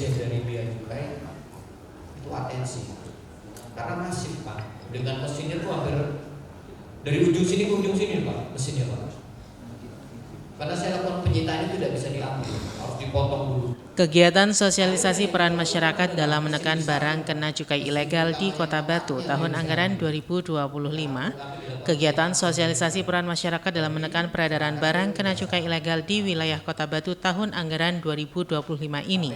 Dirjen dari Bea Cukai itu atensi, karena masif Pak, dengan mesinnya tuh hampir dari ujung sini ke ujung sini Pak, mesinnya Pak. Karena saya lakukan penyitaan itu tidak bisa diambil, harus dipotong dulu. Kegiatan sosialisasi peran masyarakat dalam menekan barang kena cukai ilegal di Kota Batu tahun anggaran 2025. Kegiatan sosialisasi peran masyarakat dalam menekan peredaran barang kena cukai ilegal di wilayah Kota Batu tahun anggaran 2025 ini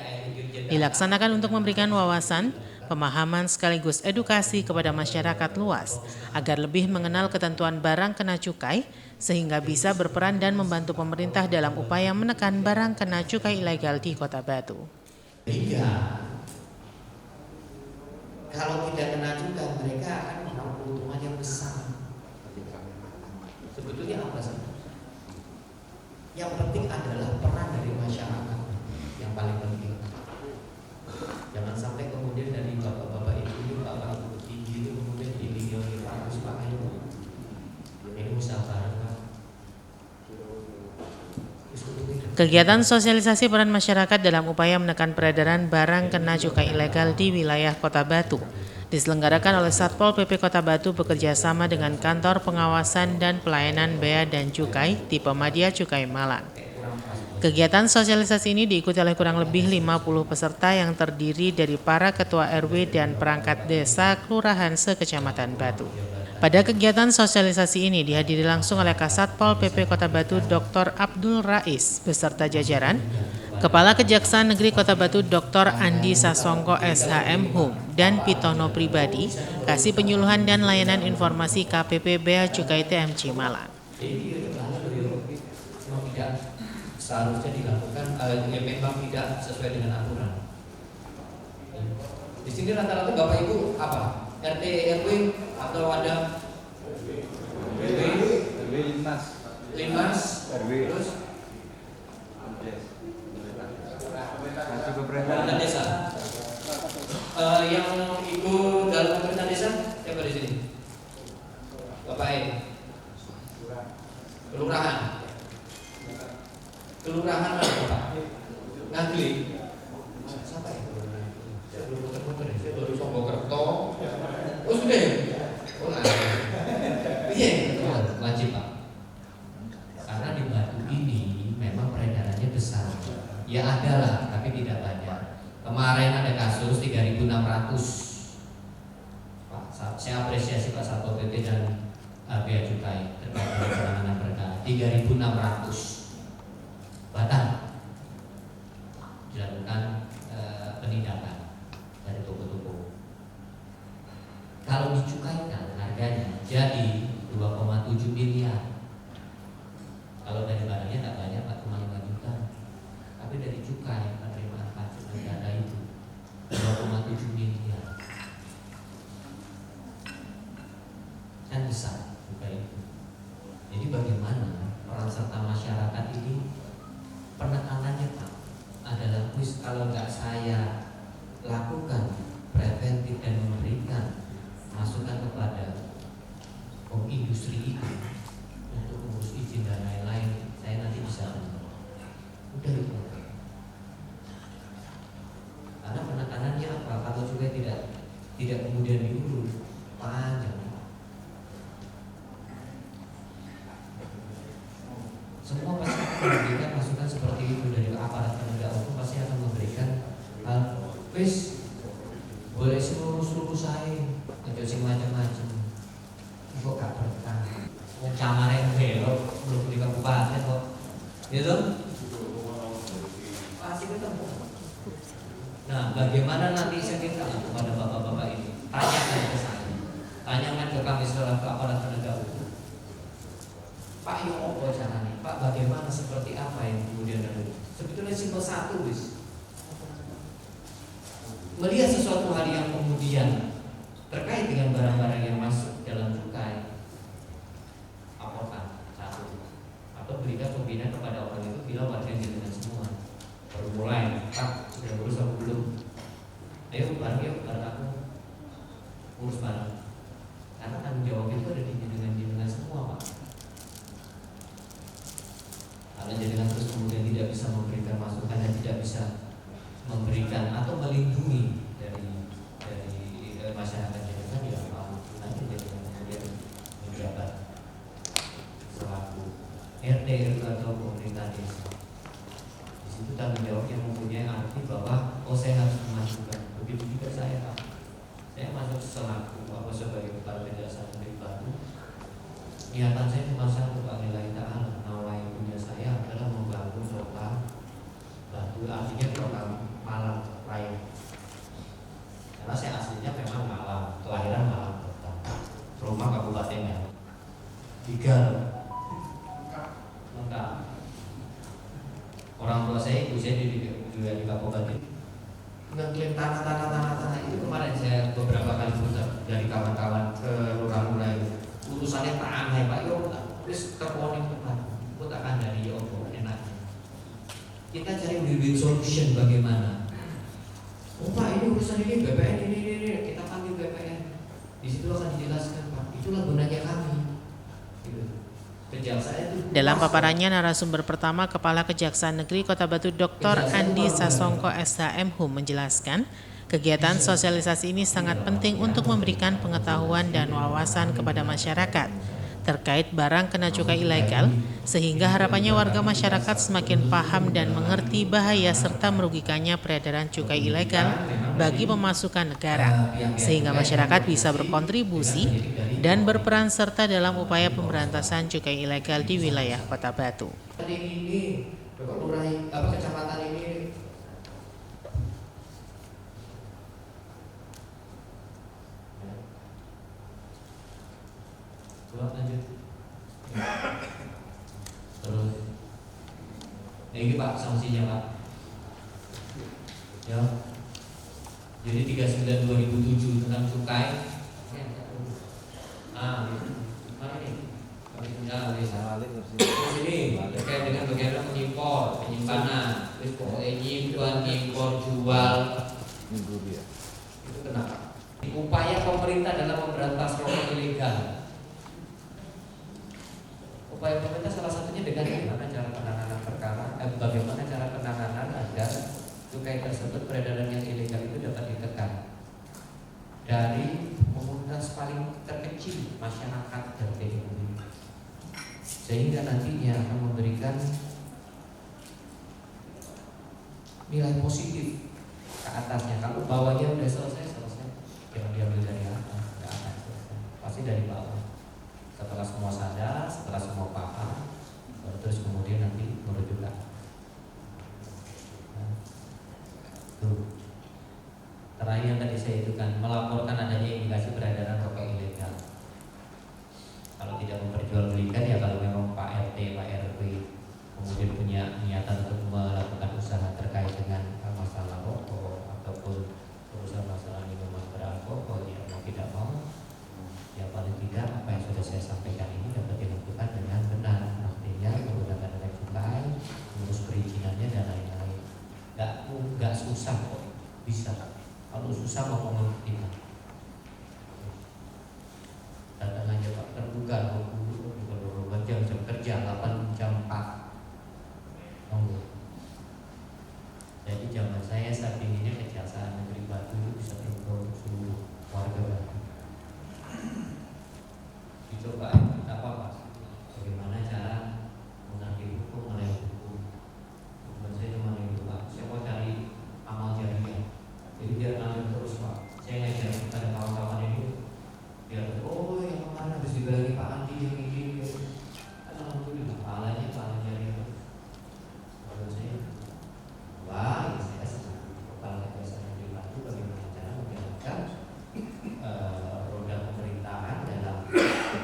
dilaksanakan untuk memberikan wawasan, pemahaman sekaligus edukasi kepada masyarakat luas agar lebih mengenal ketentuan barang kena cukai sehingga bisa berperan dan membantu pemerintah dalam upaya menekan barang kena cukai ilegal di Kota Batu. Iya, kalau tidak kena cukai mereka akan mendapat keuntungan yang besar. Sebetulnya apa sih? Yang penting adalah peran dari masyarakat yang paling penting. Jangan sampai kemudian dari bapak-bapak ibu, bapak-bapak tinggi itu kemudian dilingi Pak Puspa ayo. Ini usaha bareng Pak. Kegiatan sosialisasi peran masyarakat dalam upaya menekan peredaran barang kena cukai ilegal di wilayah Kota Batu diselenggarakan oleh Satpol PP Kota Batu bekerja sama dengan Kantor Pengawasan dan Pelayanan Bea dan Cukai tipe Madya Cukai Malang. Kegiatan sosialisasi ini diikuti oleh kurang lebih 50 peserta yang terdiri dari para ketua RW dan perangkat desa kelurahan sekecamatan Batu. Pada kegiatan sosialisasi ini dihadiri langsung oleh Kasatpol PP Kota Batu Dr. Abdul Rais beserta jajaran, Kepala Kejaksaan Negeri Kota Batu Dr. Andi Sasongko SHM Hum dan Pitono Pribadi, Kasih Penyuluhan dan Layanan Informasi KPP Bea Cukai TMC Malang. Seharusnya dilakukan memang tidak sesuai dengan aturan. Di sini rata-rata Bapak Ibu apa? RT RW atau ada RW Linmas RW terus masuk ke pemerintah pemerintah desa. Yang Ibu dalam pemerintah desa siapa di sini? Bapak kelurahan. Kelurahan mana Pak? Ngagli. Siapa itu? Saya belum muter-muter ya. Saya baru Songgokerto. Oh sudah ya? Oh iya. Wajib Pak. Karena di Batu ini memang peredarannya besar. Ya ada lah, tapi tidak banyak. Kemarin ada kasus 3.600. Pak, saya apresiasi Pak Satpol PP dan Bea Cukai terkait dengan penanganan perkara. 3.600. Batang dilakukan penindakan dari toko-toko. Kalau dicukaikan harganya jadi 2,7 miliar. Kalau dari barangnya tidak banyak Pak, cuma 5 juta. Tapi dari cukai penerimaan pajak negara itu 2,7 miliar. Kan besar cukai itu. Jadi bagaimana peran serta masyarakat ini? Penekanannya Pak adalah kalau nggak saya lakukan preventif dan memberikan masukan kepada industri itu untuk mengurus izin dan lain-lain, saya nanti bisa udah itu. Karena penekanannya apa? Kalau juga tidak kemudian diurus panjang. Semua pasti memberikan masukan seperti itu dari aparat penegak hukum, pasti akan memberikan wis boleh seluruh saya aja sing macam-macam kok gak berkah wong camare belok belum di kabupaten kok gitu pasti ketemu. Nah bagaimana nanti saya minta kepada bapak-bapak ini tanyakan ke saya, tanyakan ke kami selaku aparat penegak hukum, Pak yang apa caranya? Pak bagaimana seperti apa yang kemudian ada? Sebetulnya simpel satu wis. Melihat sesuatu hal yang kemudian terkait dengan barang-barang yang masuk dalam cukai, aporkan satu atau berikan pembinaan kepada orang itu bila warga dengan semua. Baru mulai, Pak sudah urus apa belum? Ayo bareng yuk, bareng aku urus bareng. Karena tanggung jawab itu ada di jenengan semua Pak. Kalau jenengan terus kemudian tidak bisa memberikan masukan dan tidak bisa memberikan atau saya harus memajukan. Begitu juga saya masuk selaku sebagai kepala Kejaksaan Negeri Batu. Niatan saya cuma satu, Lillahi ta'ala. Nawai punya saya adalah membangun kota Batu, artinya kota Malang Raya. Karena saya aslinya memang Malang, kelahiran Malang Kota, rumah kabupatennya 3 lengkap. Orang tua saya, ibu saya juga di kabupaten. Ngeklaim tanah itu kemarin saya beberapa kali putar dari kawan-kawan ke lurah-lurah itu. Utusannya tanah Pak, yo terus terponing tempat, putakan dari Yobo enaknya. Kita cari win-win solution bagaimana. Oh Pak, ini urusan ini BPN ini, kita panggil BPN. Di situ akan dijelaskan Pak, itulah gunanya kami. Gitu. Dalam paparannya, narasumber pertama Kepala Kejaksaan Negeri Kota Batu Dr. Andi Sasongko SHMHum menjelaskan, kegiatan sosialisasi ini sangat penting untuk memberikan pengetahuan dan wawasan kepada masyarakat terkait barang kena cukai ilegal, sehingga harapannya warga masyarakat semakin paham dan mengerti bahaya serta merugikannya peredaran cukai ilegal bagi pemasukan negara, sehingga masyarakat bisa berkontribusi dan berperan serta dalam upaya pemberantasan cukai ilegal di wilayah Kota Batu. Ini kecamatan ini lanjut. Terus ini Pak sanksinya Pak. Ya. Jadi 39/2007 tentang cukai. Mana ini? Terus ini terkait dengan bagaimana mengimpor, penyimpanan, terus pokoknya nyimpan, impor, jual. Itu kenapa? Upaya pemerintah dalam memberantas rokok ilegal. Upaya pemerintah salah satunya dengan bagaimana cara penanganan perkara, bagaimana cara penanganan agar cukai tersebut peredaran yang ilegal itu dapat ditekan dari komunitas paling terkecil masyarakat dan PDB, sehingga nantinya akan memberikan nilai positif ke atasnya. Kalau bawahnya udah selesai, jangan diambil dari atas, nggak akan selesai, pasti dari bawah. Setelah semua sadar, setelah semua paham, terus kemudian nanti merujuk. Terakhir yang tadi saya itu kan melaporkan adanya indikasi peredaran rokok ilegal. Kalau tidak memperjualbelikan ya kalau memang Pak RT, Pak RW kemudian punya niatan untuk melakukan usaha terkait dengan masalah rokok ataupun urusan masalah minuman beralkohol, ya mau tidak mau, ya paling tidak apa yang sudah saya sampaikan ini dapat dilakukan dengan benar, artinya menggunakan nilai cukai, mengurus perizinannya dan lain-lain. Nggak susah kok, bisa. Kalau susah mau mengerti. Datang aja Pak, terbuka 24 jam kerja, 8 jam 4. Jadi zaman saya saat ininya Kejaksaan Negeri Batu bisa terbuka untuk seluruh warga Batu. Dicoba kita apa bagaimana cara mengerti hukum, melayani hukum. Bukan saya cuma itu Pak, saya mau cari amal jariah. Jadi biar ngalir terus Pak. Saya ngajar kepada kawan-kawan ini biar yang kemarin habis dibilangin Pak Andi yang ini. Alhamdulillah pahalanya jariah terus. Kalau saya wah, saya senang kepala Kejaksaan Negeri Batu bagaimana cara menjalankan roda pemerintahan dalam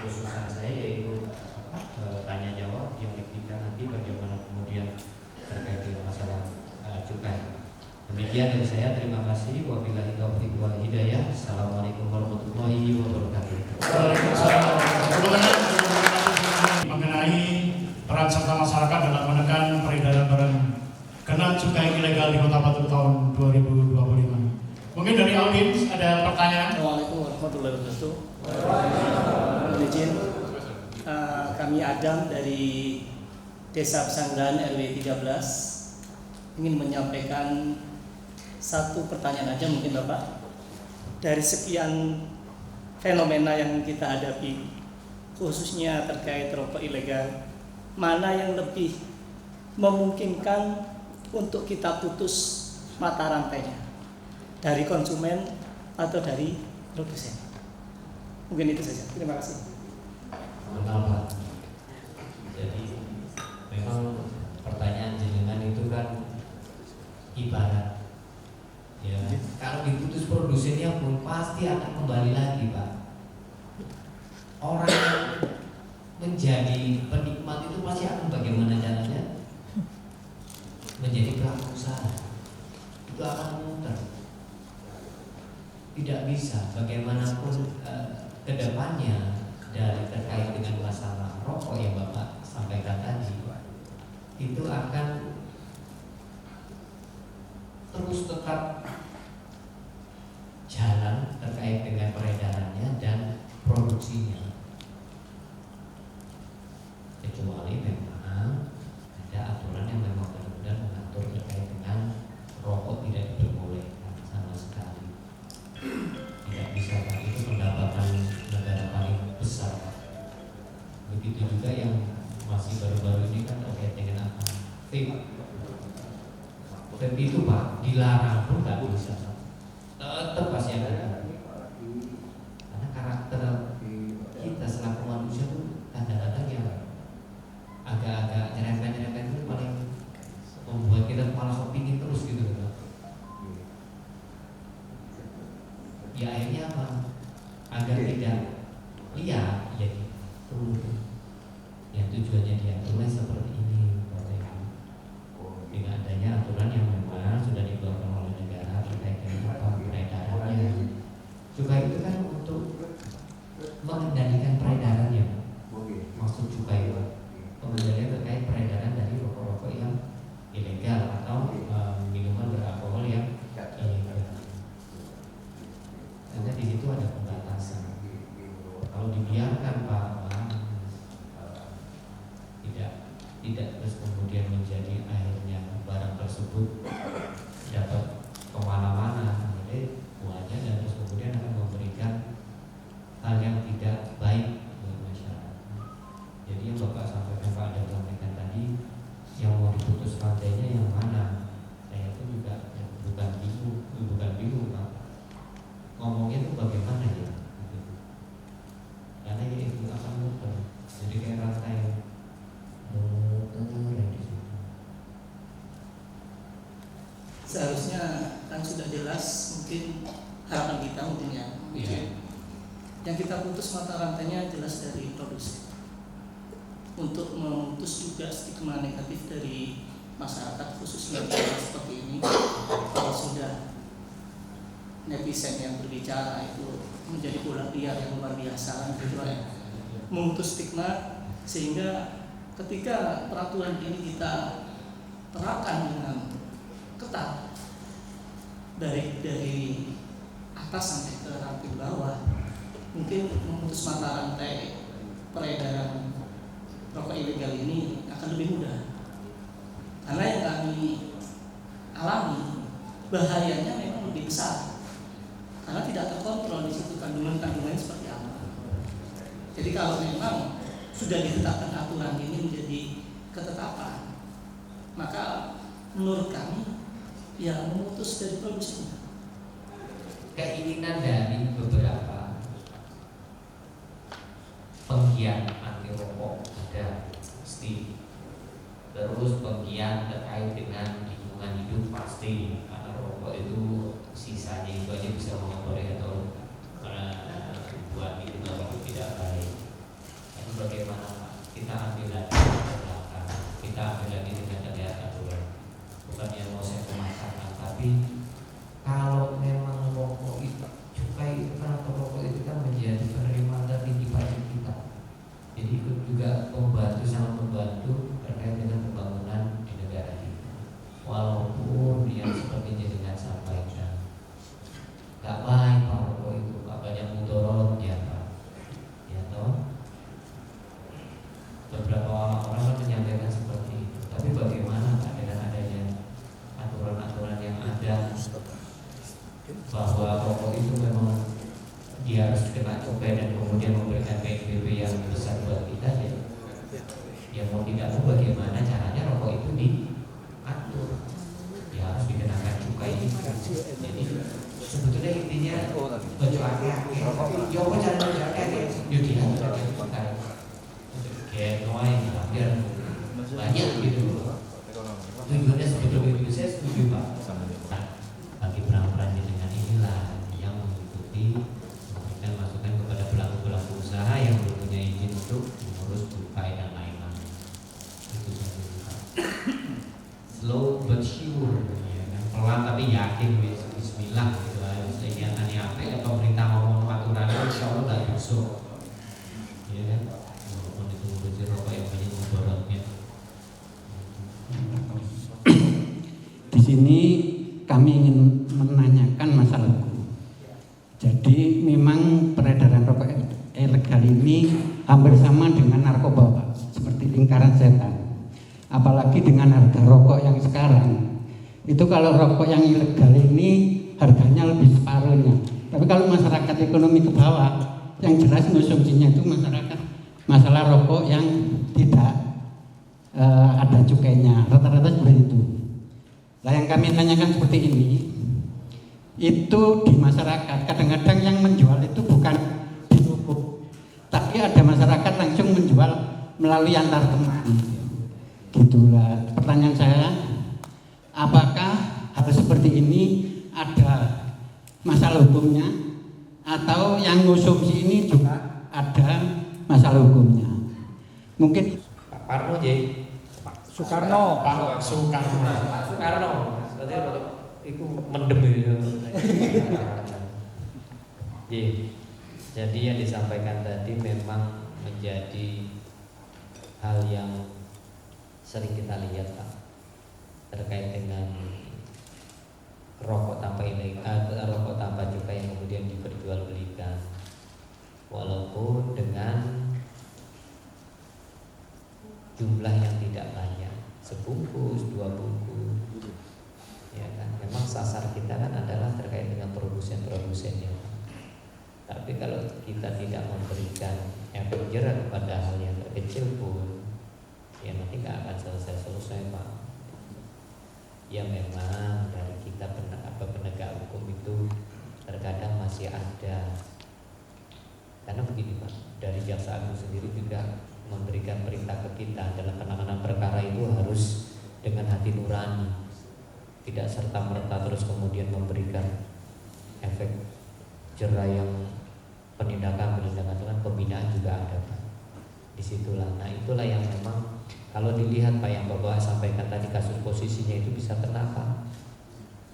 khususan saya yaitu tanya jawab yang ketiga nanti bagaimana kemudian terkait dengan masalah cukai. Demikian dari saya, terima kasih. Wabillahi taufiq wal hidayah. Assalamualaikum warahmatullahi wabarakatuh. Mengenai peran serta masyarakat dalam menekan peredaran barang kena cukai ilegal di Kota Batu tahun 2025. Mungkin dari audiens ada pertanyaan. Assalamualaikum warahmatullahi wabarakatuh. Izin, kami Adam dari Desa Pesanggrahan RW 13 ingin menyampaikan satu pertanyaan aja mungkin Bapak. Dari sekian fenomena yang kita hadapi, khususnya terkait rokok ilegal, mana yang lebih memungkinkan untuk kita putus mata rantainya, dari konsumen atau dari produsen. Mungkin itu saja. Terima kasih. Mengenal Pak. Jadi memang pertanyaan jenengan itu kan ibarat ya. Kalau diputus produsennya pun pasti akan kembali lagi Pak. Orang yang menjadi penikmat itu pasti akan bagaimana caranya menjadi pelaku usaha. Itu akan muter. Tidak bisa bagaimanapun kedepannya dari terkait dengan masalah rokok yang Bapak sampaikan tadi itu akan terus tetap jalan terkait dengan peredarannya dan produksinya, kecuali memang ada aturan yang memang benar-benar mengatur terkait dengan rokok tidak diperbolehkan sama sekali. Tidak bisa Pak, itu pendapatan negara paling besar Pak. Begitu juga yang masih baru-baru ini kan terkait dengan apa? Vape itu Pak dilarang pun nggak bisa Pak. Tetap pasti ada. Karena karakter kita selaku manusia tuh kadang-kadang yang agak-agak nyerempet-nyerempet itu paling membuat kita malah kepingin terus gitu Pak. Ya akhirnya apa? Agar tidak lihat jadi yang tujuannya diaturnya seperti ini Bapak Ibu. Dengan adanya aturan yang memang sudah dikeluarkan oleh negara terkait dengan apa peredarannya. Cukai itu kan untuk mengendalikan peredarannya. Maksud cukai Pak, pengendalian terkait peredaran dari rokok-rokok yang ilegal atau minuman beralkohol yang ilegal. Karena di situ ada pembatasan. Kalau dibiarkan Pak, tidak terus kemudian menjadi akhirnya barang tersebut dapat kemana-mana, jadi buahnya dan terus kemudian akan memberikan hal yang tidak baik buat masyarakat. Jadi yang Bapak sampaikan Pak ada sampaikan tadi, yang mau diputus rantainya yang mana? Saya itu juga bukan bingung Pak. Ngomongnya itu bagaimana ya? Karena ya itu akan muter, jadi kayak rantai muter di situ. Seharusnya kan sudah jelas, mungkin harapan kita mungkin ya. Yang kita putus mata rantainya jelas dari produsen. Untuk memutus juga stigma negatif dari masyarakat khususnya seperti ini. Kalau sudah netizen yang berbicara itu menjadi bola liar yang luar biasa gitu ya. Memutus stigma sehingga ketika peraturan ini kita terapkan dengan ketat dari atas sampai ke rantai bawah, mungkin memutus mata rantai peredaran rokok ilegal ini akan lebih mudah. Karena yang kami alami bahayanya memang lebih besar. Karena tidak terkontrol di situ kandungan-kandungannya seperti apa. Jadi kalau memang sudah ditetapkan aturan ini menjadi ketetapan, maka menurut kami ya memutus dari produksinya. Keinginan dari beberapa penggiat anti rokok ada pasti, terus penggiat terkait dengan lingkungan hidup pasti, karena rokok itu sisanya itu aja bisa mengotori atau buat lingkungan hidup tidak baik. Tapi bagaimana Pak? Kita ambil lagi ke belakang, kita ambil lagi dengan terlihat aturan. Bukan yang mau saya memaksakan, tapi kalau memang rokok itu cukai itu kan atau rokok itu kan menjadi penerimaan tertinggi pajak kita. Jadi ikut juga membantu, sangat membantu terkait dengan pembangunan di negara kita. Walaupun yang seperti jenengan sampaikan, gak baik Pak rokok itu, gak banyak mudorotnya Pak. Ya toh, beberapa orang kan menyampaikan seperti itu. Tapi bagaimana Pak dengan adanya aturan-aturan yang ada bahwa rokok itu memang dia harus kena cukai dan kemudian memberikan PSBB yang besar buat kita ya. Ya mau tidak mau bagaimana caranya rokok itu diatur. Ya harus dikenakan cukai ini. Jadi sebetulnya intinya baju aki-aki, ya apa cara baju aki-aki? Ya dia pakai kayak noai, biar banyak gitu. Tujuannya sebetulnya itu saya setuju Pak. Nah, bagi peran-peran dengan inilah yang mengikuti memberikan masukan kepada pelaku-pelaku usaha yang belum punya izin untuk mengurus cukai dan lain-lain. Itu saja Pak. Slow but sure, ya kan? Pelan tapi yakin, Bismillah gitu aja. Kegiatannya apa ya pemerintah ngomong aturan, insya Allah nggak busuk, ya kan? Walaupun itu ngurusi rokok yang banyak mudaratnya. Di sini kami ingin menanyakan masalah hukum. Jadi memang peredaran rokok ilegal ini hampir sama dengan narkoba, Pak, seperti lingkaran setan. Apalagi dengan harga rokok yang sekarang. Itu kalau rokok yang ilegal ini harganya lebih separuhnya. Tapi kalau masyarakat ekonomi ke bawah, yang jelas konsumsinya itu masalah rokok yang tidak ada cukainya, rata-rata seperti itu. Nah, yang kami tanyakan seperti ini, itu di masyarakat kadang-kadang yang menjual itu bukan di toko, tapi ada masyarakat langsung menjual melalui antar teman. Gitulah pertanyaan saya, apakah hal seperti ini ada masalah hukumnya atau yang konsumsi ini juga ada masalah hukumnya? Mungkin Pak Parno J. Soekarno. Pak Soekarno. Pak Soekarno. Berarti itu mendem itu. Jadi yang disampaikan tadi memang menjadi hal yang sering kita lihat Pak, terkait dengan rokok tanpa ilegal, rokok tanpa cukai yang kemudian diperjualbelikan, walaupun dengan jumlah yang tidak banyak, sebungkus, 2 bungkus, ya kan. Memang sasar kita kan adalah terkait dengan produsen-produsennya. Tapi kalau kita tidak memberikan efek jerah kepada hal yang kecil pun, ya nanti nggak akan selesai Pak. Ya memang dari kita penegak hukum itu terkadang masih ada, karena begini Pak, dari Jaksa Agung sendiri juga memberikan perintah ke kita dalam penanganan perkara itu harus dengan hati nurani, tidak serta-merta terus kemudian memberikan efek jerah yang penindakan dengan pembinaan juga ada Pak. Disitulah, nah itulah yang memang kalau dilihat Pak yang Bapak sampaikan tadi, kasus posisinya itu bisa kena Pak,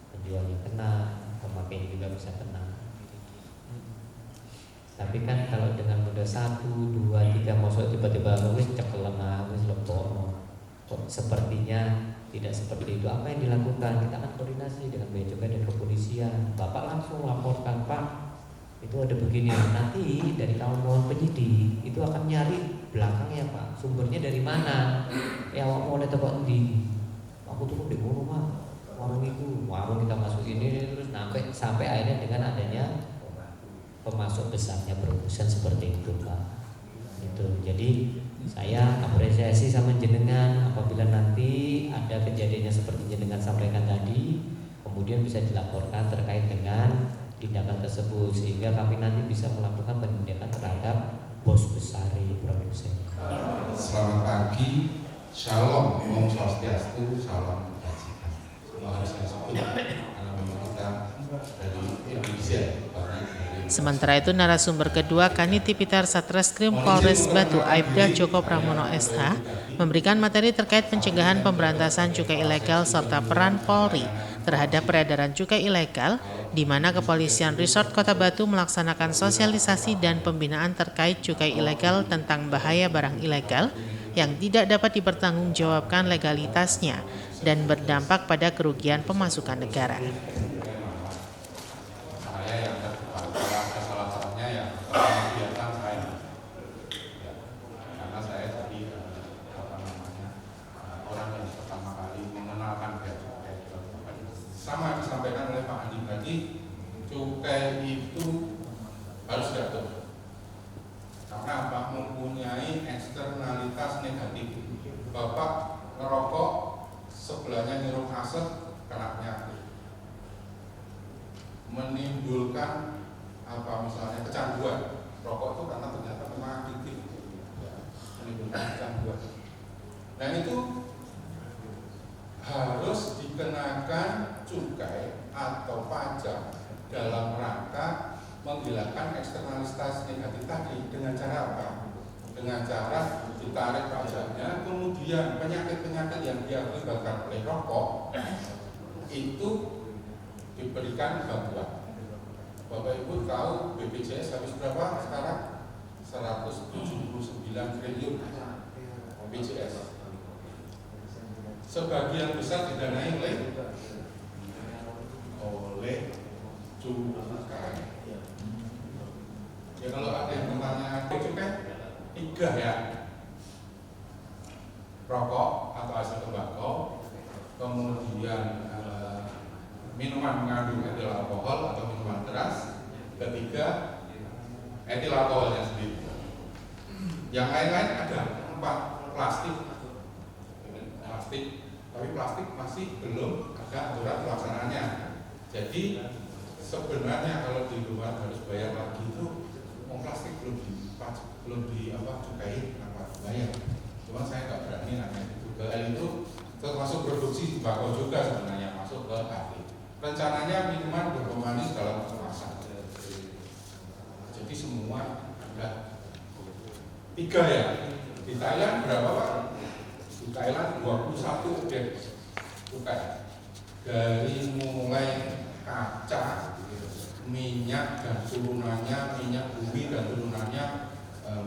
penjualnya kena, pemakainya juga bisa kena. Tapi kan kalau dengan modal 1, 2, 3 masuk tiba-tiba wis cekelan, wis lepok, kok sepertinya tidak seperti itu. Apa yang dilakukan? Kita akan koordinasi dengan bea cukai dan kepolisian. Bapak langsung laporkan, Pak, itu ada begini. Nanti dari kawan-kawan penyidik itu akan nyari belakangnya Pak, sumbernya dari mana? Ya mau lihat kok endi? Aku tuh di rumah warung itu, warung kita masukin ini terus sampai akhirnya dengan adanya pemasok besarnya produsen seperti itu Pak. Itu. Jadi saya apresiasi sama jenengan apabila nanti ada kejadiannya seperti jenengan sampaikan tadi, kemudian bisa dilaporkan terkait dengan tindakan tersebut sehingga kami nanti bisa melakukan penindakan terhadap bos besar produsen. Selamat pagi, Shalom, Om Swastiastu, Salam Kebajikan. Semua harus saya sebut karena memang kita dari Indonesia. Sementara itu narasumber kedua Kanit Tipiter Satreskrim Polres Batu Aibda Joko Pramono SH memberikan materi terkait pencegahan pemberantasan cukai ilegal serta peran Polri terhadap peredaran cukai ilegal, di mana Kepolisian Resort Kota Batu melaksanakan sosialisasi dan pembinaan terkait cukai ilegal tentang bahaya barang ilegal yang tidak dapat dipertanggungjawabkan legalitasnya dan berdampak pada kerugian pemasukan negara. Sama disampaikan oleh Pak Andi tadi, cukai itu harus diatur karena apa? Mempunyai eksternalitas negatif. Bapak ngerokok, sebelahnya nyirup asap, kena penyakit. menimbulkan misalnya kecanduan. Rokok itu karena ternyata memang adiktif, menimbulkan kecanduan. Nah itu harus dikenakan cukai atau pajak dalam rangka menghilangkan eksternalitas negatif tadi. Dengan cara apa? Dengan cara ditarik pajaknya, kemudian penyakit-penyakit yang diakibatkan oleh rokok itu diberikan bantuan. Bapak Ibu tahu BPJS habis berapa sekarang? 179 triliun BPJS. Sebagian besar didanai oleh cukai. Ya kalau ada yang bertanya cukai, 3 ya. Rokok atau hasil tembakau, kemudian minuman mengandung etil alkohol atau minuman keras, ketiga etil alkoholnya sendiri. Yang lain-lain ada 4 plastik, tapi plastik masih belum ada aturan pelaksanaannya. Jadi sebenarnya kalau di luar harus bayar lagi itu, plastik belum cukai bayar. Cuma saya nggak berani nanya itu. GL itu termasuk produksi tembakau juga sebenarnya, masuk ke HT. Rencananya minuman berpemanis dalam kemasan. Jadi semua ada 3 ya. Di Thailand berapa Pak? Di Thailand 21 cukai. Dari mulai kaca, minyak dan turunannya, minyak bumi dan turunannya,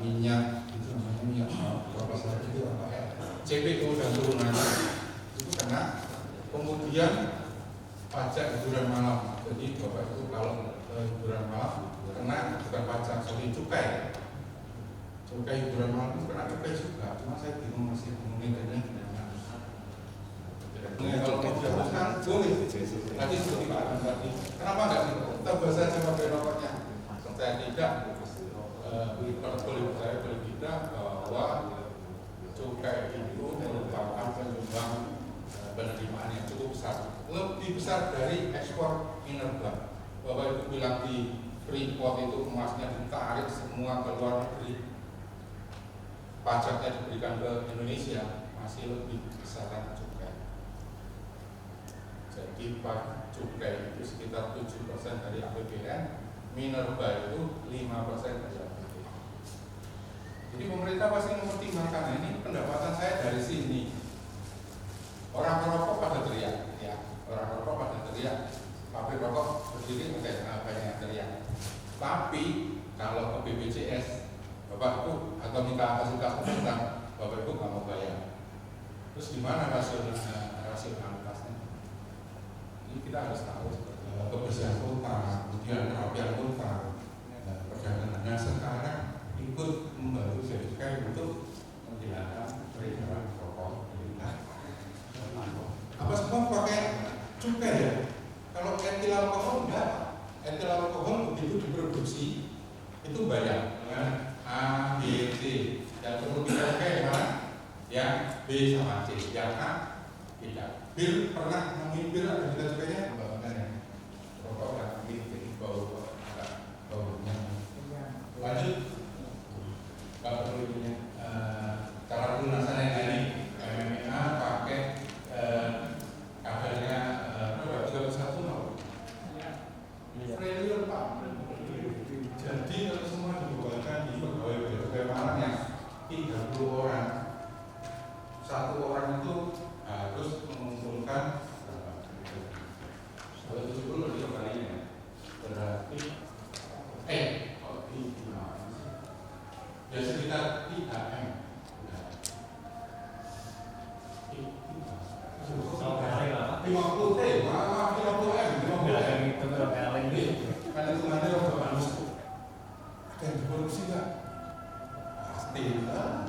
minyak itu namanya minyak berapa lagi itu apa ya? CPO dan turunannya itu kena. Kemudian pajak hiburan malam. Jadi Bapak itu kalau hiburan malam kena bukan pajak, sorry, cukai. Cukai hiburan malam itu kena cukai juga. Cuma saya bingung masih ngomongin ini. Kalau mau dihapuskan boleh. Tadi seperti Pak Adam tadi. Kenapa enggak ditambah saja pakai rokoknya? Saya tidak boleh tidak bahwa cukai itu merupakan penyumbang penerimaan yang cukup besar, lebih besar dari ekspor mineral. Bapak Ibu bilang di Freeport itu emasnya ditarik semua ke luar negeri, pajaknya diberikan ke Indonesia, masih lebih besar cukai. Jadi cukai itu sekitar 7% dari APBN, minerba itu 5% dari APBN. Jadi pemerintah pasti mempertimbangkan. Ini pendapatan saya dari sini. Orang perokok pada teriak, ya. Orang perokok pada teriak. Pabrik rokok berdiri banyak yang teriak. Tapi kalau ke BPJS, Bapak Ibu atau minta fasilitas pemerintah, Bapak Ibu nggak mau bayar. Terus gimana rasionalitasnya? Ini kita harus tahu kebersihan kota, kemudian kerapian kota, perdagangannya sekarang ikut membantu cukai untuk menghilangkan peredaran rokok. Apa semua pakai cukai ya? Kalau etil alkohol enggak, etil alkohol begitu diproduksi itu bayar dengan A, B, C. Yang perlu kita pakai yang mana? Yang B sama C. Yang A tidak. Bir pernah ngomongin bir ada kita cukainya? Bukan ya. Rokok kan jadi baunya. Lanjut. Nggak perlu ini. Cara pelunasan yang tadi MMA pakai kadarnya berapa? 31 triliun Pak. Jadi kalau semua dibuatkan di pegawai Malang yang 30 orang, 1 orang itu harus mengumpulkan 70 dikembalinya. Berarti ya sekitar 3M. 50 T, 50M, 50M itu kan hitungannya orang manusia. Ada yang diproduksi nggak? Pasti lah.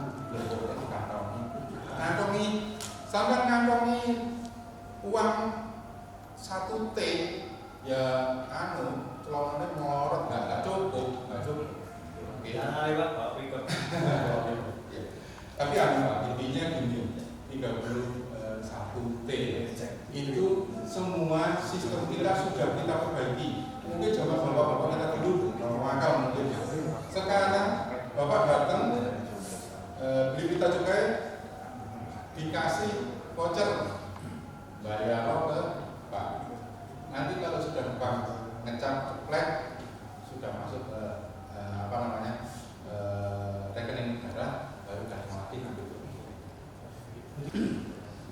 Kantongi, sampai kantongi uang 1 T, ya celongannya melorot nggak cukup. Tapi intinya gini, 31 T itu semua sistem kita sudah kita perbaiki. ngecap flag sudah masuk ke rekening negara baru sudah mati gitu.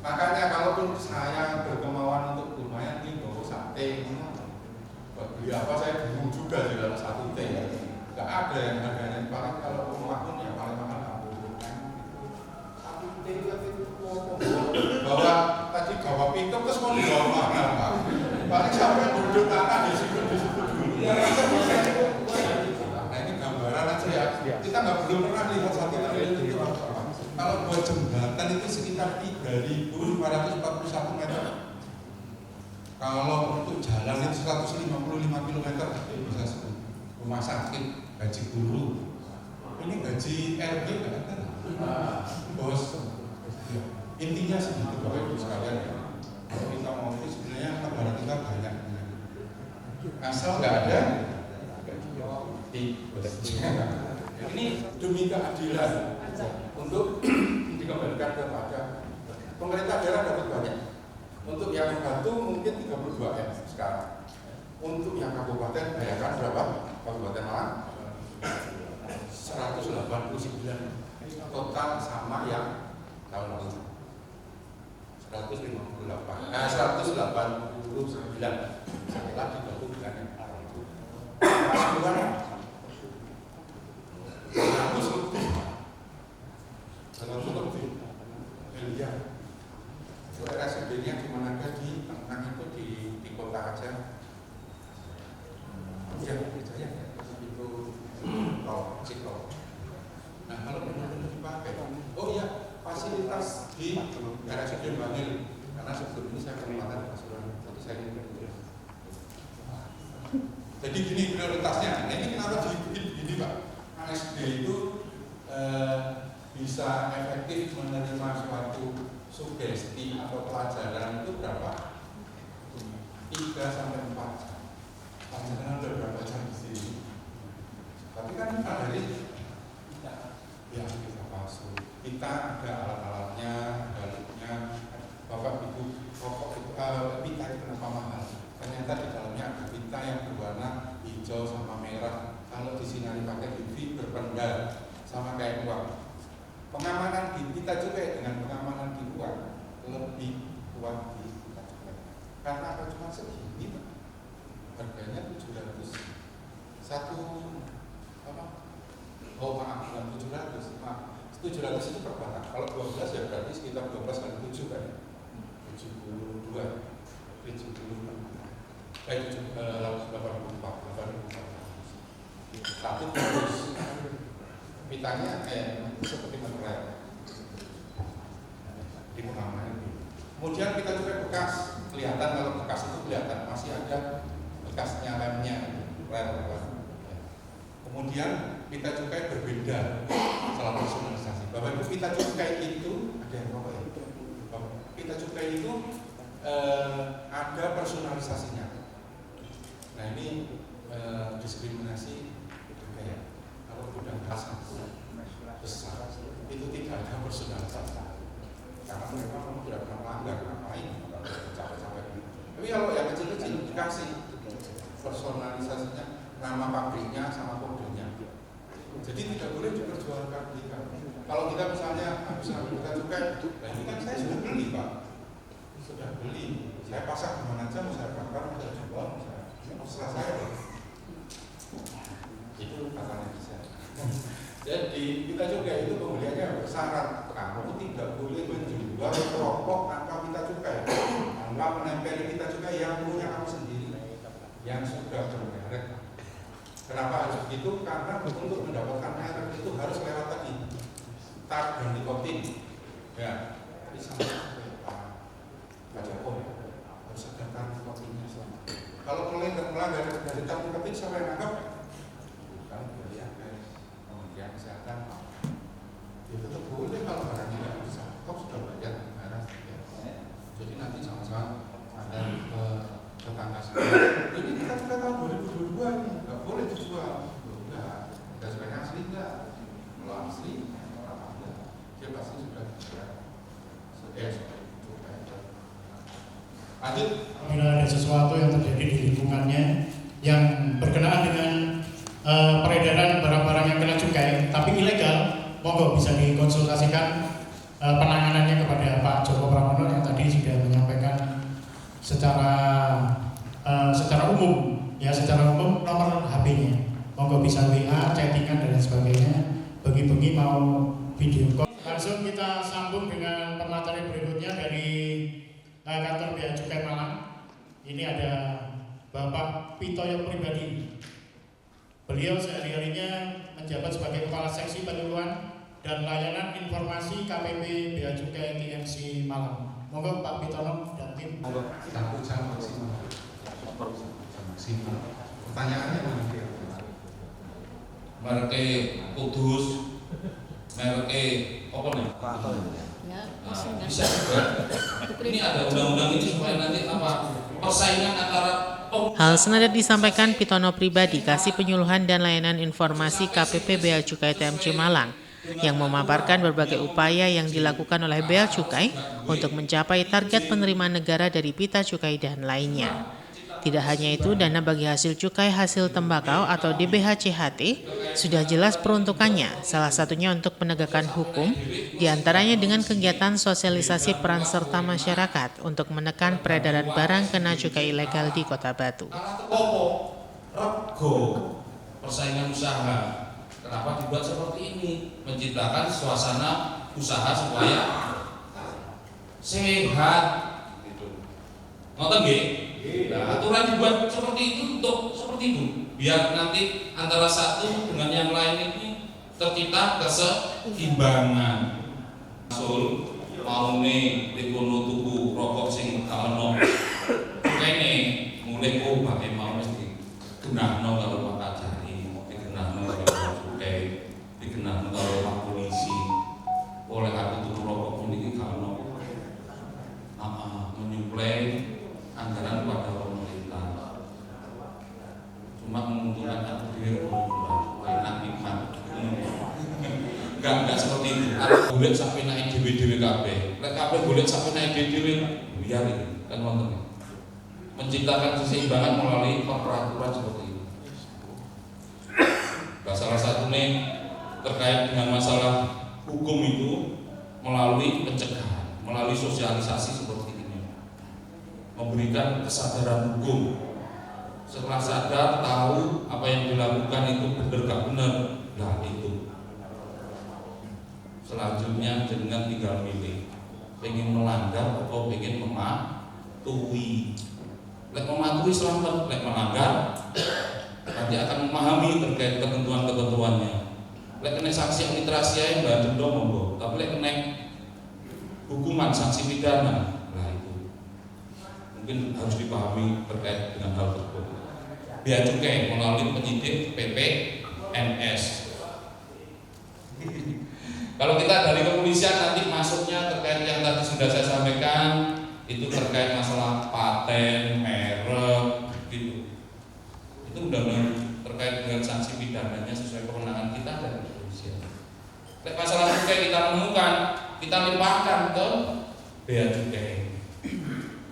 Makanya kalaupun saya berkemauan untuk lumayan nih bawa sate, beli apa saya bingung juga di dalam satu teh. Gak ada yang harganya paling kalau rumah pun ya paling mahal 60. Satu teh itu bawa tadi bawa pickup terus mau dibawa mana Pak? Paling sampai duduk tanah di situ dulu. Nah ini gambaran aja ya. Kita belum pernah lihat 1 triliun itu apa. Kalau buat jembatan itu sekitar 3.541 meter. Kalau untuk jalan itu 155 km bisa sebut. Rumah sakit, gaji guru. Ini gaji RB nggak ada. Bos. Ya. Intinya segitu Bapak Ibu sekalian ya. Kalau kita mau itu sebenarnya negara kita banyak. Asal nggak ada. Ini demi keadilan untuk dikembalikan kepada pemerintah daerah dapat banyak. Untuk yang Batu mungkin 32 M sekarang. Untuk yang kabupaten bayangkan berapa? Kabupaten Malang 189 total sama yang tahun lalu 189 setelah digabungkan Pasuruan 100 lebih miliar. RSUD-nya cuma ada di tengah itu di kota aja. Ya, itu tol, Cikol. Nah, kalau benar-benar dipakai, oh iya, fasilitas di RSUD Bangil, karena sebelum ini saya kelihatan Pasuruan, jadi saya ingin. Jadi gini prioritasnya. Nah, ini kenapa dibikin begini Pak? SD itu bisa efektif menerima suatu sugesti atau pelajaran itu berapa? 3-4 jam. Pelajaran udah berapa jam di sini? Tapi kan dari ya kita palsu. Kita ada alat-alatnya, galuknya. Bapak Ibu, pokok itu pita itu kenapa mahal? Ternyata di dalamnya ada pita yang berwarna hijau sama merah. Kalau disinari pakai UV berpendar sama kayak uang. Pengamanan di pita cukai dengan pengamanan di uang lebih kuat di pita cukai. Karena apa cuma segini, harganya 700. Oh maaf, bukan 700, maaf. 700 itu per batang. Kalau 12 ya berarti sekitar 12 kali 7 kan? 72, 84. Satu terus pitanya seperti meterai di pengaman itu. Kemudian kita juga bekas, kelihatan kalau bekas itu kelihatan masih ada bekasnya lemnya, rel. Kemudian kita cukai berbeda setelah personalisasi. Bapak Ibu, kita cukai itu ada yang apa itu? Kita cukai itu ada personalisasinya. Nah ini diskriminasi kayak kalau udah besar itu tidak ada personalisasi karena mereka memang tidak pernah melanggar ngapain capek-capek. Tapi kalau yang kecil-kecil dikasih personalisasinya, nama pabriknya sama kodenya. Jadi tidak boleh diperjualkan. Kalau kita misalnya habis kita cukai, nah ini kan saya sudah beli Pak, sudah beli, saya pasang kemana aja, mau saya bakar, mau saya jual, terserah saya. Itu katanya bisa. Jadi kita juga itu pembeliannya bersyarat, kamu tidak boleh menjual rokok tanpa kita cukai, tanpa menempeli kita cukai yang punya kamu sendiri, yang sudah bermerek. Kenapa harus begitu? Karena untuk mendapatkan merek itu harus lewat tadi tag dan nikotin. Ya, ini sama Pak Joko harus ada tag nikotinnya. Kalau melanggar dari tag nikotin, siapa yang anggap? Bukan ya, kemudian kesehatan. Itu tetap boleh kalau barangnya tidak bisa. Kau sudah bayar barang. Jadi nanti sama-sama ada tetangga saya. Ini kita sudah tahun 2022 ini, nggak boleh dijual. Enggak, kita sebenarnya asli enggak. Kalau asli, apa enggak? Dia pasti sudah dijual. Lanjut. Apabila ada sesuatu yang terjadi di lingkungannya yang berkenaan dengan peredaran barang-barang yang kena cukai tapi ilegal, monggo bisa dikonsultasikan penanganannya kepada Pak Joko Pramono yang tadi sudah menyampaikan secara umum, ya secara umum nomor HP-nya. Monggo bisa WA, chattingan dan sebagainya. Bagi-bagi mau video call. Langsung kita sambung dengan pemateri berikutnya dari kantor Bea Cukai Malang. Ini ada Bapak Pitoyo Pribadi. Beliau sehari-harinya menjabat sebagai Kepala Seksi Penyuluhan dan Layanan Informasi KPP Bea Cukai TMC Malang. Monggo Pak Pitono dan tim. Monggo, 1 jam maksimal. Pertanyaannya mana? Mereke Kudus, mereke apa nih? Bisa juga. Ini ada undang-undang ini supaya nanti persaingan antara. Hal senada disampaikan Pitono Pribadi, Kasih Penyuluhan dan Layanan Informasi KPP Bea Cukai TMC Malang, yang memaparkan berbagai upaya yang dilakukan oleh Bea Cukai untuk mencapai target penerimaan negara dari pita cukai dan lainnya. Tidak hanya itu, dana bagi hasil cukai hasil tembakau atau DBH-CHT sudah jelas peruntukannya, salah satunya untuk penegakan hukum, diantaranya dengan kegiatan sosialisasi peran serta masyarakat untuk menekan peredaran barang kena cukai ilegal di Kota Batu. Rego persaingan usaha. Kenapa dibuat seperti ini? Menciptakan suasana usaha supaya sehat. Ngoten nggih? Nah, aturan dibuat seperti itu untuk seperti itu, biar nanti antara satu dengan yang lain ini tercipta keseimbangan. Masul mau nih dikono tuku rokok sing gak ono. Kene mulai bagaimana mau mesti genahno kalau Pak Kajari, digenahno kalau cukai, digenahno kalau Pak Polisi. Oleh aku tuku rokok niki gak ono. Menyuplai anggaran pada pemerintah, cuma menguntungkan aku diri enak nikmat. Enggak seperti itu. Ada boleh sampai naik dewe kabeh. Lek kabeh boleh sampai naik dewe, biar ini kan wonten. Menciptakan keseimbangan melalui peraturan seperti itu. Nah, salah satunya terkait dengan masalah hukum itu melalui pencegahan, melalui sosialisasi seperti ini. Memberikan kesadaran hukum. Setelah sadar, tahu apa yang dilakukan itu benar gak benar, nah itu. Selanjutnya dengan tinggal milih, pengen melanggar atau pengen mematuhi. Lek mematuhi selamat, lek melanggar nanti akan memahami terkait ketentuan-ketentuannya. Lek kena sanksi administrasi yang nggak denda monggo, tapi lek kena hukuman sanksi pidana. Mungkin harus dipahami terkait dengan hal tersebut. Bea Cukai melalui penyidik PPNS. Kalau kita dari kepolisian nanti masuknya terkait yang tadi sudah saya sampaikan, itu terkait masalah paten, merek, gitu. Itu benar-benar terkait dengan sanksi pidananya sesuai kewenangan kita dari kepolisian. Masalah cukai kita menemukan, kita limpahkan ke Bea Cukai.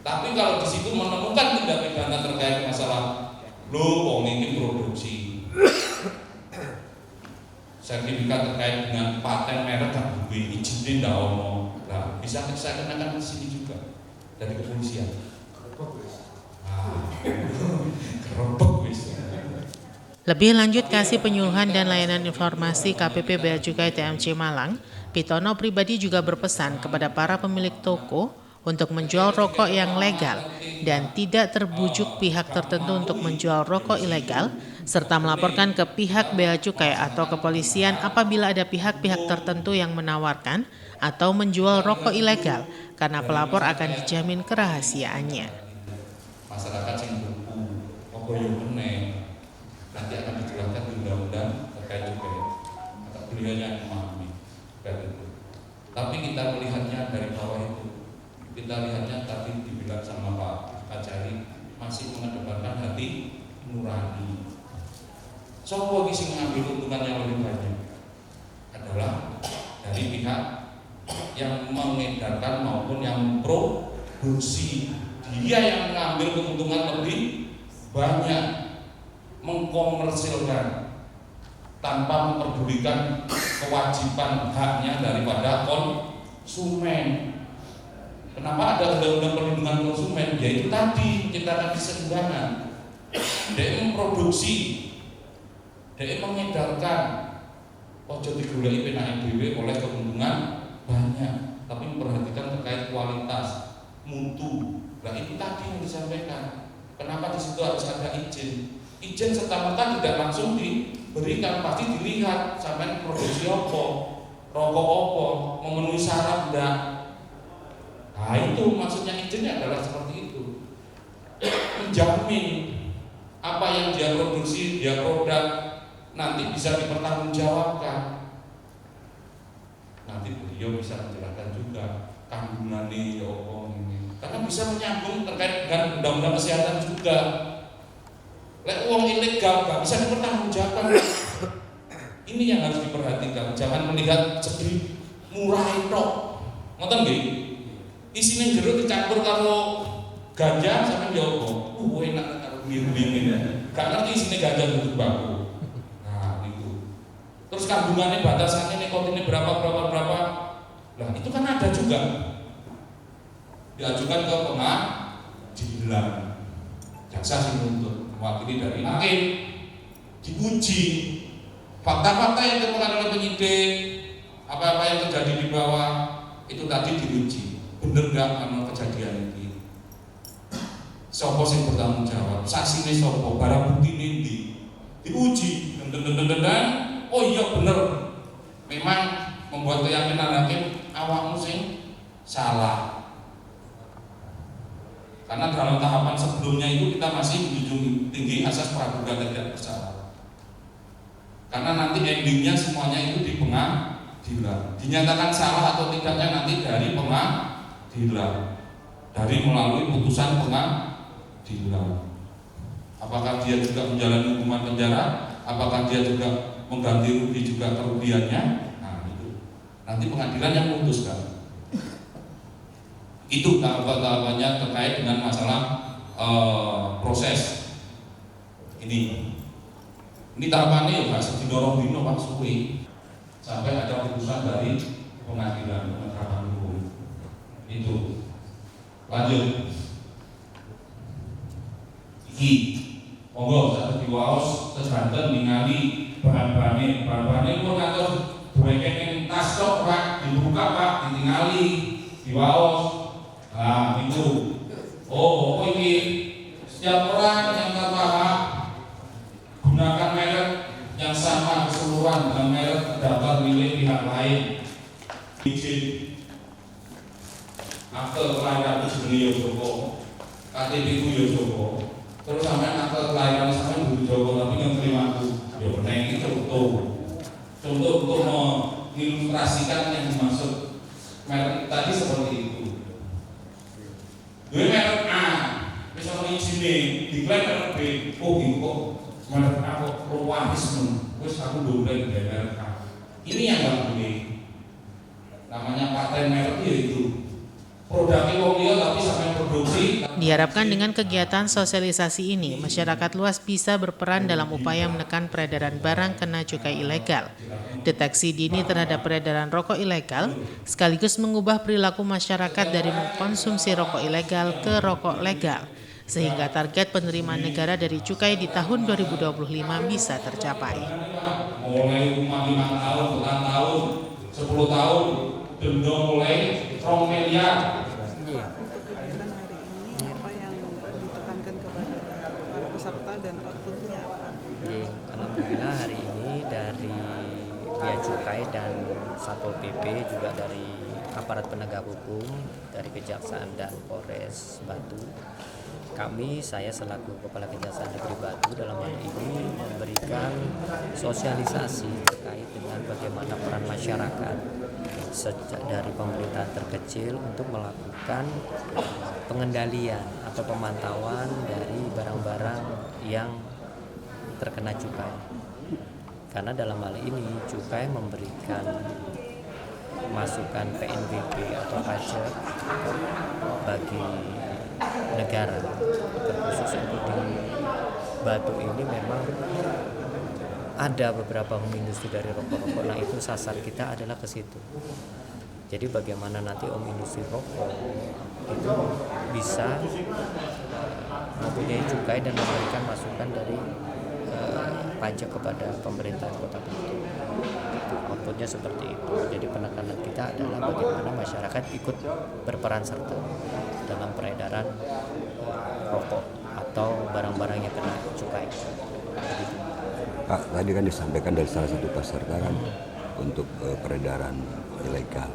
Tapi kalau di situ menemukan tindak pidana terkait masalah wong ini produksi sertifikat terkait dengan paten merek dan izin ndak ono, nah bisa saya kenakan di sini juga dari kepolisian. Lebih lanjut, Kasih Penyuluhan dan Layanan Informasi KPP Bea Cukai TMC Malang, Pitono Pribadi juga berpesan kepada para pemilik toko untuk menjual rokok yang legal dan tidak terbujuk pihak tertentu untuk menjual rokok ilegal, serta melaporkan ke pihak Bea Cukai atau kepolisian apabila ada pihak-pihak tertentu yang menawarkan atau menjual rokok ilegal, karena pelapor akan dijamin kerahasiaannya. Masyarakat yang berku, rokok yang benar, nanti akan dijelaskan di undang-undang terkait cukai. Kata beliau yang memahami. Tapi kita melihatnya dari bawah itu. Kita lihatnya tadi dibilang sama Pak Kajari masih mengedepankan hati nurani. Sopo sing mengambil keuntungan yang lebih banyak adalah dari pihak yang mengedarkan maupun yang produksi. Dia yang mengambil keuntungan lebih banyak. mengkomersilkan tanpa memperdulikan kewajiban haknya daripada konsumen. Kenapa ada undang-undang perlindungan konsumen? Yaitu tadi menciptakan keseimbangan. Dia memproduksi, dia mengedarkan, ojo digulai penake dhewe oleh keuntungan banyak, tapi memperhatikan terkait kualitas, mutu. Nah itu tadi yang disampaikan. Kenapa di situ harus ada izin? Izin serta-merta tidak langsung diberikan, pasti dilihat sampai produksi apa, rokok apa, memenuhi syarat enggak. Nah itu maksudnya izinnya adalah seperti itu, menjamin apa yang dia produksi, dia produk nanti bisa dipertanggungjawabkan. Nanti beliau bisa menjelaskan juga kandungannya ya apa ini, karena bisa menyambung terkait dengan undang-undang kesehatan juga. Lek uang ilegal nggak bisa dipertanggungjawabkan. Ini yang harus diperhatikan. Jangan melihat segi murah itu, ngoten nggih. Isinya jeruk dicampur karo ganja sampai jowo. Enak karo miring-miring. Gak ngerti isinya ganja untuk baku. Nah, itu. Terus kandungannya batasannya nikotinnya berapa. Nah, itu kan ada juga. Diajukan ke pengadilan. Jaksa sing nuntut mewakili dari hakim, diuji fakta-fakta yang ditemukan oleh penyidik, apa-apa yang terjadi di bawah itu tadi diuji. Bener nggak karena kejadian ini? Sopo sing bertanggung jawab? Saksine sopo? Barang bukti ini diuji. Dan oh iya bener. Memang membuat keyakinan hakim awakmu sing salah. Karena dalam tahapan sebelumnya itu kita masih menjunjung tinggi asas praduga tidak bersalah. Karena nanti endingnya semuanya itu di pengadilan. Dinyatakan salah atau tidaknya nanti dari pengadilan, dari melalui putusan pengadilan. Apakah dia juga menjalani hukuman penjara? Apakah dia juga mengganti rugi juga kerugiannya? Nah itu nanti pengadilan yang memutuskan. Itu tahapan-tahapannya terkait dengan masalah proses ini. Ini tahapannya ya Pak, sedidorong dino Pak suwi sampai ada putusan dari pengadilan penegakan hukum. Itu lanjut iki monggo satu diwaos sedanten ningali bahan-bahane pun ngatur duweke tas tok Pak, dibuka Pak, ditingali diwaos. Nah itu oh ini setiap orang yang tanpa hak gunakan merek yang sama keseluruhan dengan merek terdaftar milik pihak lain. Izin akte kelahiran itu sebenarnya Joko, KTP itu ya Joko. Terus sampai akte kelahiran sampai dulu Joko tapi yang terima aku ya benar ini contoh untuk mengilustrasikan yang dimaksud merek tadi seperti itu. Gue merek A, bisa mengizini, diklaim merek B, oh gitu kok merek A kok luahisme, terus aku dolen dari merek A. Ini yang nggak boleh. Namanya paten merek itu produknya wong liya tapi sampai produksi. Diharapkan dengan kegiatan sosialisasi ini, masyarakat luas bisa berperan dalam upaya menekan peredaran barang kena cukai ilegal, deteksi dini terhadap peredaran rokok ilegal, sekaligus mengubah perilaku masyarakat dari mengkonsumsi rokok ilegal ke rokok legal, sehingga target penerimaan negara dari cukai di tahun 2025 bisa tercapai. Mulai 5 tahun, 10 tahun, 10 tahun, denda mulai 2 miliar. Dan outputnya apa? Alhamdulillah hari ini dari Bea Cukai dan Satpol PP juga dari aparat penegak hukum dari Kejaksaan dan Polres Batu, saya selaku Kepala Kejaksaan Negeri Batu dalam hal ini memberikan sosialisasi terkait dengan bagaimana peran masyarakat sejak dari pemerintahan terkecil untuk melakukan pengendalian atau pemantauan dari barang-barang yang terkena cukai. Karena dalam hal ini cukai memberikan masukan PNBP atau pajak bagi negara, terkhusus untuk di Batu ini memang ada beberapa home industri dari rokok-rokok. Nah itu sasar kita adalah ke situ. Jadi bagaimana nanti home industri rokok itu bisa mempunyai cukai dan memberikan masukan dari pajak kepada pemerintah Kota Batu. Itu outputnya seperti itu. Jadi penekanan kita adalah bagaimana masyarakat ikut berperan serta dalam peredaran rokok atau barang-barang yang kena cukai. Begitu. Pak, tadi kan disampaikan dari salah satu peserta kan untuk peredaran ilegal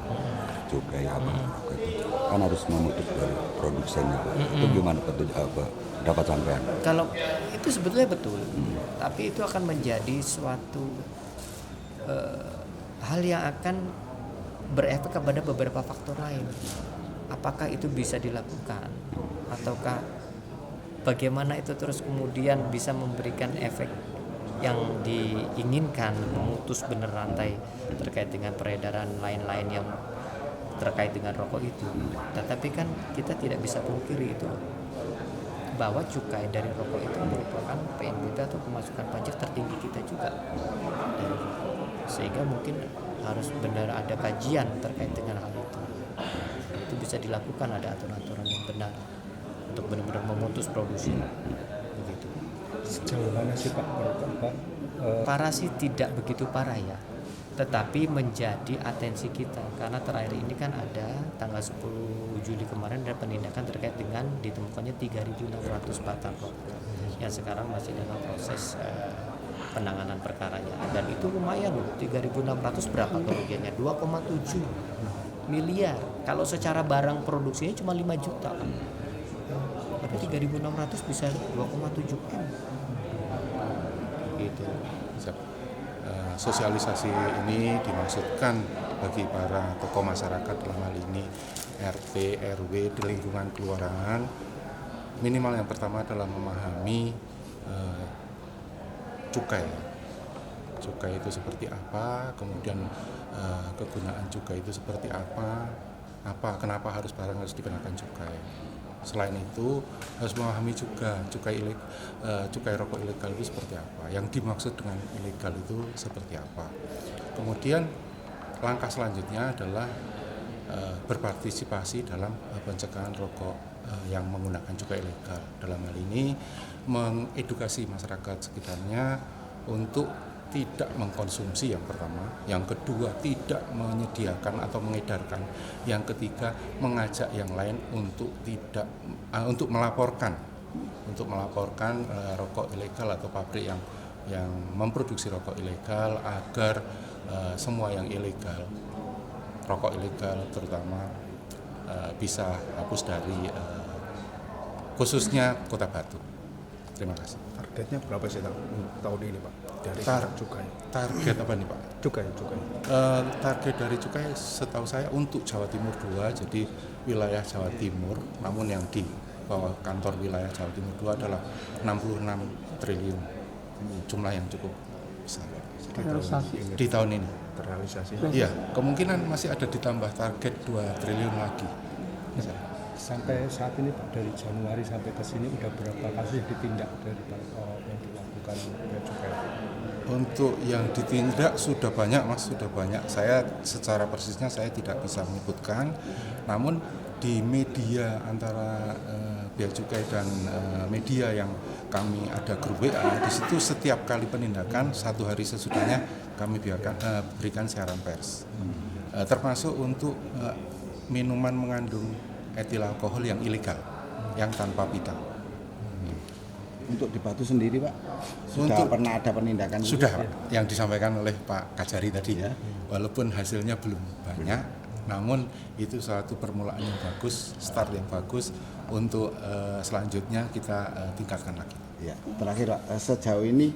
cukai apa itu kan harus memutus dari produsennya. Itu gimana dapat sampean? Kalau itu sebetulnya betul, tapi itu akan menjadi suatu hal yang akan berefek kepada beberapa faktor lain. Apakah itu bisa dilakukan ataukah bagaimana itu terus kemudian bisa memberikan efek yang diinginkan, memutus benar rantai terkait dengan peredaran lain-lain yang terkait dengan rokok itu. Tetapi kan kita tidak bisa pungkiri itu bahwa cukai dari rokok itu merupakan PNBP atau pemasukan pajak tertinggi kita juga dari rokok. Sehingga mungkin harus benar ada kajian terkait dengan hal itu. Itu bisa dilakukan, ada aturan-aturan yang benar untuk benar-benar memutus produksi. Begitu. Sejauh mana sih Pak merokok Pak? Parah sih tidak begitu parah ya, tetapi menjadi atensi kita karena terakhir ini kan ada tanggal 10 Juli kemarin ada penindakan terkait dengan ditemukannya 3.600 batang rokok yang sekarang masih dalam proses penanganan perkaranya, dan itu lumayan loh. 3.600 berapa kerugiannya? 2,7 miliar. Kalau secara barang produksinya cuma 5 juta kan, tapi 3.600 bisa 2,7 M gitu. Sosialisasi ini dimaksudkan bagi para tokoh masyarakat dalam hal ini RT, RW di lingkungan kelurahan. Minimal yang pertama adalah memahami cukai itu seperti apa, kemudian kegunaan cukai itu seperti apa, kenapa barang harus dikenakan cukai. Selain itu harus memahami juga cukai rokok ilegal itu seperti apa, yang dimaksud dengan ilegal itu seperti apa. Kemudian langkah selanjutnya adalah berpartisipasi dalam pencegahan rokok yang menggunakan cukai ilegal. Dalam hal ini mengedukasi masyarakat sekitarnya untuk tidak mengkonsumsi yang pertama, yang kedua tidak menyediakan atau mengedarkan, yang ketiga mengajak yang lain untuk melaporkan rokok ilegal atau pabrik yang memproduksi rokok ilegal agar semua yang ilegal, rokok ilegal terutama bisa hapus dari khususnya Kota Batu. Terima kasih. Targetnya berapa sih tahun ini Pak? Dari cukai. Target apa nih Pak? Cukai. Target dari cukai setahu saya untuk Jawa Timur 2, jadi wilayah Jawa Timur, namun yang di bawah kantor wilayah Jawa Timur 2 adalah 66 triliun. Jumlah yang cukup besar. Di tahun ini. Terrealisasi. Iya, kemungkinan masih ada ditambah target 2 triliun lagi. Sampai saat ini Pak, dari Januari sampai ke sini udah berapa kasus ditindak dari yang dilakukan bea cukai? Untuk yang ditindak sudah banyak Mas, sudah banyak. Saya secara persisnya saya tidak bisa menyebutkan. Namun di media antara bea cukai dan media yang kami ada grup WA, di situ setiap kali penindakan 1 hari sesudahnya kami berikan siaran pers. Termasuk untuk minuman mengandung etil alkohol yang ilegal, yang tanpa pita. Untuk di Batu sendiri Pak, sudah pernah ada penindakan? Sudah Pak, yang disampaikan oleh Pak Kajari tadi ya. Walaupun hasilnya belum banyak, namun itu suatu permulaan yang bagus, start yang bagus untuk selanjutnya kita tingkatkan lagi. Ya, terakhir Pak, sejauh ini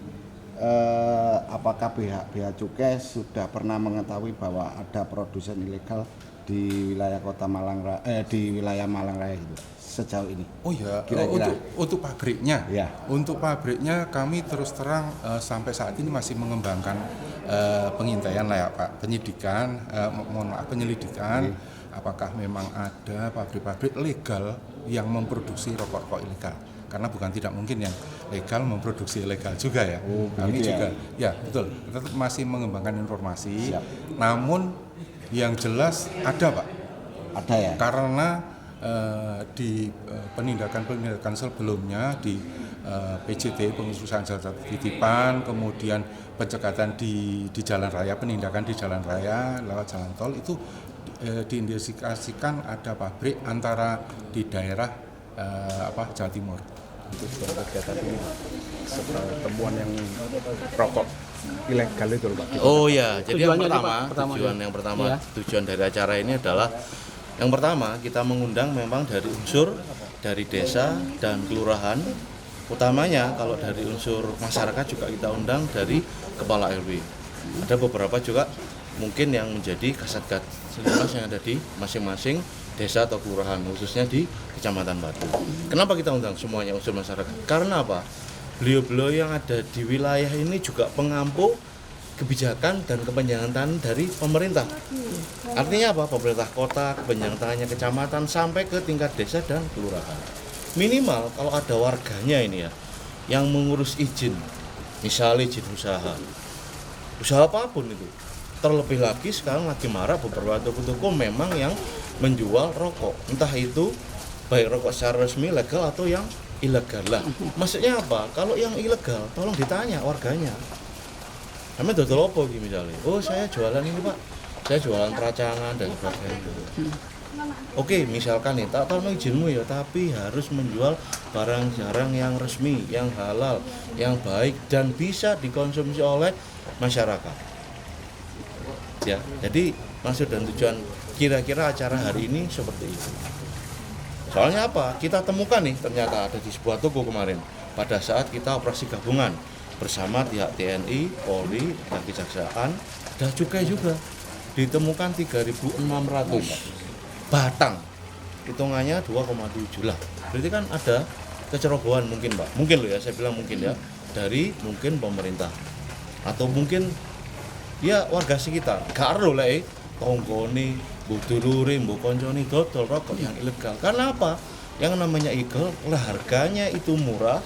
apakah pihak Bea Cukai sudah pernah mengetahui bahwa ada produsen ilegal di wilayah Kota Malang di wilayah Malang Raya itu sejauh ini? Oh ya, kira-kira untuk pabriknya. Ya. Untuk pabriknya kami terus terang sampai saat ini masih mengembangkan pengintaian lah ya Pak, penyelidikan. Apakah memang ada pabrik-pabrik legal yang memproduksi rokok-rokok ilegal? Karena bukan tidak mungkin yang legal memproduksi ilegal juga ya. Kami juga ya betul, kita masih mengembangkan informasi. Siap. Namun yang jelas ada Pak. Ada ya. Karena di penindakan sebelumnya di PJT, pengurusan jasa titipan, kemudian pencekatan di jalan raya, penindakan di jalan raya lewat jalan tol itu diindikasikan ada pabrik antara di daerah Jawa Timur. Itu kegiatan ini temuan yang rokok ilegal itu Pak. Oh ya, jadi yang Tujuan pertama tujuan dari acara ini adalah yang pertama kita mengundang memang dari unsur dari desa dan kelurahan. Utamanya kalau dari unsur masyarakat juga kita undang dari kepala RW. Ada beberapa juga mungkin yang menjadi kasat-gas yang ada di masing-masing desa atau kelurahan, khususnya di Kecamatan Batu. Kenapa kita undang semuanya unsur masyarakat? Karena apa? Beliau-beliau yang ada di wilayah ini juga pengampu kebijakan dan kepanjangan tangan dari pemerintah. Artinya apa? Pemerintah kota, kepanjangan tangannya kecamatan sampai ke tingkat desa dan kelurahan. Minimal kalau ada warganya ini ya yang mengurus izin, misalnya izin usaha apapun itu. Terlebih lagi sekarang lagi marak beberapa toko-toko memang yang menjual rokok, entah itu baik rokok secara resmi legal atau yang ilegal lah. Maksudnya apa? Kalau yang ilegal tolong ditanya warganya. Kami dodol apa gitu misalnya? Oh saya jualan ini Pak, saya jualan peracangan dan sebagainya. Oke, misalkan nih, tak tahu izinmu ya, tapi harus menjual barang-barang yang resmi, yang halal, yang baik dan bisa dikonsumsi oleh masyarakat. Ya, jadi maksud dan tujuan kira-kira acara hari ini seperti itu. Soalnya apa? Kita temukan nih ternyata ada di sebuah toko kemarin pada saat kita operasi gabungan bersama pihak TNI, Polri, dan Kejaksaan, dan cukai juga ditemukan 3.600 batang, hitungannya 2,7 lah. Berarti kan ada kecerobohan mungkin Pak, mungkin loh ya, saya bilang mungkin ya, dari mungkin pemerintah atau mungkin ya warga sekitar. Gak ero lek tonggone, mbok dulure, mbok koncone dodol rokok yang ilegal. Karena apa? Yang namanya ilegal, harganya itu murah,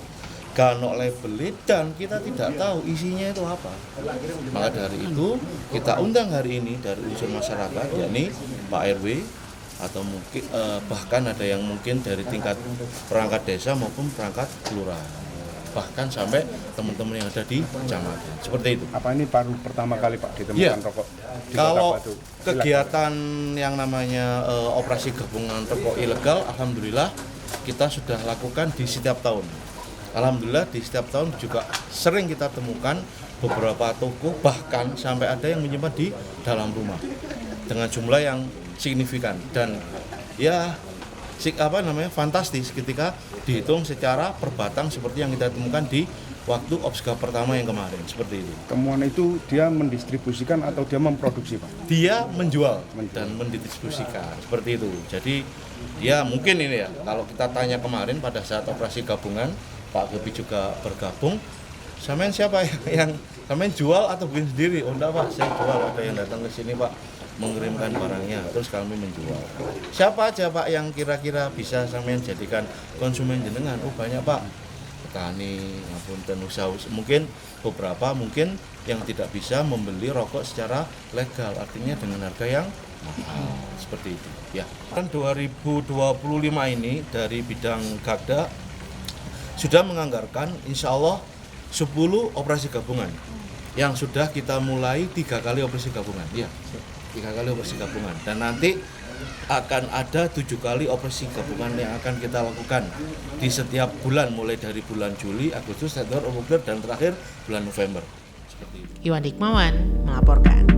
gak ono label dan kita tidak tahu isinya itu apa. Maka dari itu kita undang hari ini dari unsur masyarakat, yakni Pak RW atau mungkin bahkan ada yang mungkin dari tingkat perangkat desa maupun perangkat kelurahan, bahkan sampai teman-teman yang ada di kecamatan. Seperti itu. Apa ini baru pertama kali Pak ditemukan rokok di kalau Kota Batu? Kegiatan yang namanya operasi gabungan rokok ilegal, alhamdulillah kita sudah lakukan di setiap tahun. Alhamdulillah di setiap tahun juga sering kita temukan beberapa toko, bahkan sampai ada yang menyimpan di dalam rumah dengan jumlah yang signifikan dan ya fantastis ketika dihitung secara per batang seperti yang kita temukan di waktu OPSGAP pertama yang kemarin, seperti itu. Temuan itu dia mendistribusikan atau dia memproduksi Pak? Dia menjual dan mendistribusikan, seperti itu. Jadi dia mungkin ini ya, kalau kita tanya kemarin pada saat operasi gabungan, Pak Gebi juga bergabung, sampean siapa yang sampean jual atau bikin sendiri? Oh enggak Pak, saya jual, ada yang datang ke sini Pak mengirimkan barangnya, terus kami menjual. Siapa aja Pak yang kira-kira bisa sampean jadikan konsumen jenengan? Oh banyak Pak, petani, ngapunten usaha, mungkin beberapa mungkin yang tidak bisa membeli rokok secara legal, artinya dengan harga yang mahal, seperti itu. Ya, kan 2025 ini dari bidang Gagda sudah menganggarkan insya Allah 10 operasi gabungan yang sudah kita mulai 3 kali operasi gabungan. Ya. 3 kali operasi gabungan dan nanti akan ada 7 kali operasi gabungan yang akan kita lakukan di setiap bulan, mulai dari bulan Juli, Agustus, September, Oktober dan terakhir bulan November. Seperti itu. Iwan Dikmawan melaporkan.